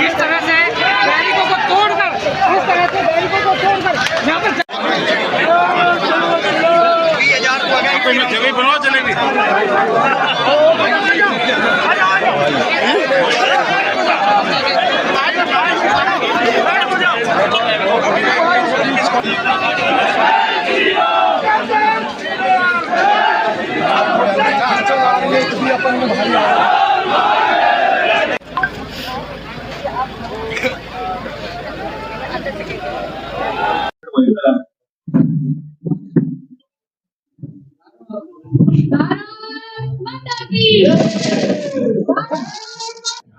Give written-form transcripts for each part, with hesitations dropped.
इस तरह से बैरिकों को तोड़कर यहाँ पर जगह बनाओ जलेबी।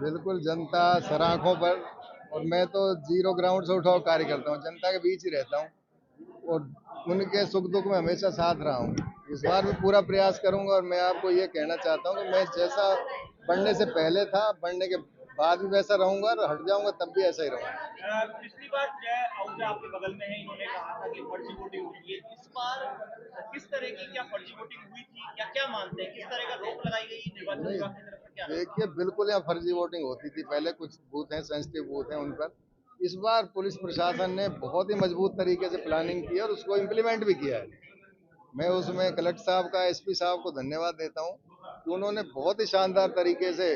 बिल्कुल जनता सराखों पर, और मैं तो जीरो ग्राउंड से उठाओ कार्य करता हूँ, जनता के बीच ही रहता हूँ और उनके सुख दुख में हमेशा साथ रहा हूँ। इस बार भी पूरा प्रयास करूंगा और मैं आपको ये कहना चाहता हूँ कि मैं जैसा बढ़ने से पहले था, बढ़ने के बाद भी वैसा रहूंगा और हट जाऊंगा तब भी ऐसा ही रहूंगा। पिछली बार जय आहूजा आपके बगल में है, इन्होंने कहा था कि फर्जी वोटिंग हुई है। इस बार किस तरह की क्या फर्जी वोटिंग हुई थी, क्या मानते हैं, किस तरह का रोक लगाई गई निर्वाचन विभाग की तरफ से? क्या देखिए, बिल्कुल यहाँ फर्जी वोटिंग होती थी पहले, कुछ बूथ हैं सेंसिटिव बूथ हैं उन पर। इस बार पुलिस प्रशासन ने बहुत ही मजबूत तरीके से प्लानिंग की और उसको इम्प्लीमेंट भी किया है। मैं उसमें कलेक्टर साहब का, एसपी साहब को धन्यवाद देता हूँ कि उन्होंने बहुत ही शानदार तरीके से,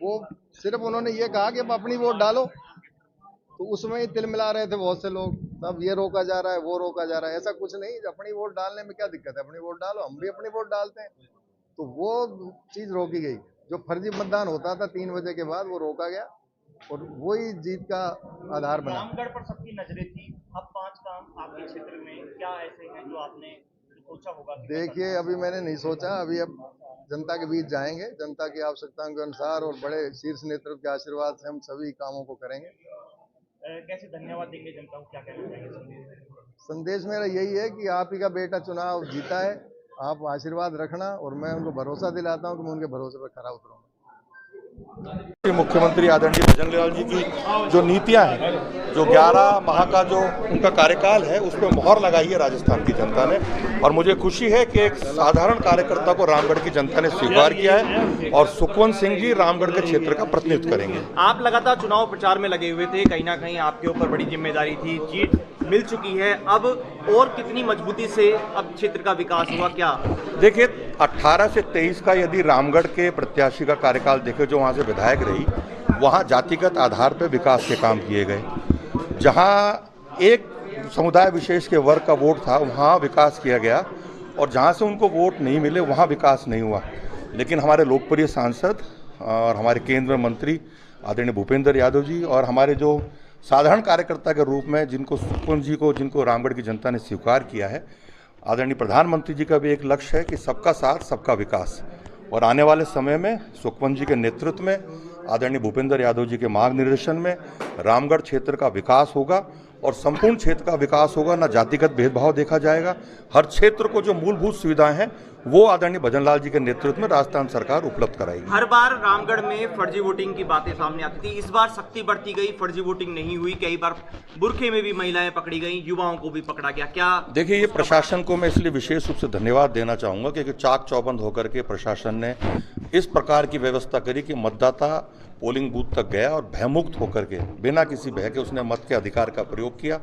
वो सिर्फ उन्होंने ये कहा कि अब अपनी वोट डालो, तो उसमें ही तिल मिला रहे थे बहुत से लोग। तब ये रोका जा रहा है, वो रोका जा रहा है, ऐसा कुछ नहीं। अपनी वोट डालने में क्या दिक्कत है, अपनी वोट डालो, हम भी अपनी वोट डालते हैं। तो वो चीज रोकी गई, जो फर्जी मतदान होता था 3 बजे के बाद, वो रोका गया और वही जीत का आधार बना। रामगढ़ पर सबकी नजरें थी, अब 5 काम आपके क्षेत्र में क्या ऐसे हैं जो आपने सोचा होगा? देखिए, अभी मैंने नहीं सोचा, अभी अब जनता के बीच जाएंगे, जनता की आवश्यकताओं के अनुसार और बड़े शीर्ष नेतृत्व के आशीर्वाद से हम सभी कामों को करेंगे। कैसे धन्यवाद देंगे जनता को, क्या कहना चाहेंगे? संदेश मेरा यही है कि आप ही का बेटा चुनाव जीता है, आप आशीर्वाद रखना और मैं उनको भरोसा दिलाता हूं कि मैं उनके भरोसे पर खरा उतरूंगा। मुख्यमंत्री आदरणीय भजनलाल जी की जो नीतियां हैं, जो 11 माह का जो उनका कार्यकाल है, उस पर मोहर लगाई है राजस्थान की जनता ने। और मुझे खुशी है कि एक साधारण कार्यकर्ता को रामगढ़ की जनता ने स्वीकार किया है और सुखवंत सिंह जी रामगढ़ के क्षेत्र का प्रतिनिधित्व करेंगे। आप लगातार चुनाव प्रचार में लगे हुए थे, कहीं ना कहीं आपके ऊपर बड़ी जिम्मेदारी थी, जीत मिल चुकी है, अब और कितनी मजबूती से अब क्षेत्र का विकास हुआ? क्या देखिए, 18 से 23 का यदि रामगढ़ के प्रत्याशी का कार्यकाल देखे, जो वहाँ से विधायक रही, वहाँ जातिगत आधार पर विकास के काम किए गए। जहाँ एक समुदाय विशेष के वर्ग का वोट था, वहाँ विकास किया गया, और जहाँ से उनको वोट नहीं मिले वहाँ विकास नहीं हुआ। लेकिन हमारे लोकप्रिय सांसद और हमारे केंद्रीय मंत्री आदरणीय भूपेंद्र यादव जी और हमारे जो साधारण कार्यकर्ता के रूप में जिनको सुखवंत जी को, जिनको रामगढ़ की जनता ने स्वीकार किया है, आदरणीय प्रधानमंत्री जी का भी एक लक्ष्य है कि सबका साथ सबका विकास। और आने वाले समय में सुखवंत जी के नेतृत्व में, आदरणीय भूपेंद्र यादव जी के मार्गनिर्देशन में रामगढ़ क्षेत्र का विकास होगा और संपूर्ण क्षेत्र का विकास होगा। न जातिगत भेदभाव देखा जाएगा, हर क्षेत्र को जो मूलभूत सुविधाएं हैं वो आदरणीय भजनलाल जी के नेतृत्व में राजस्थान सरकार उपलब्ध कराएगी। हर बार रामगढ़ में फर्जी वोटिंग की बातें सामने आती थी, इस बार सख्ती बढ़ती गई, फर्जी वोटिंग नहीं हुई, कई बार बुरखे में भी महिलाएं पकड़ी गई, युवाओं को भी पकड़ा गया। क्या देखिए, ये प्रशासन को मैं इसलिए विशेष रूप से धन्यवाद देना चाहूँगा क्योंकि चाक चौबंद होकर के प्रशासन ने इस प्रकार की व्यवस्था करी कि मतदाता पोलिंग बूथ तक गया और भयमुक्त होकर के, बिना किसी भय के उसने मत के अधिकार का प्रयोग किया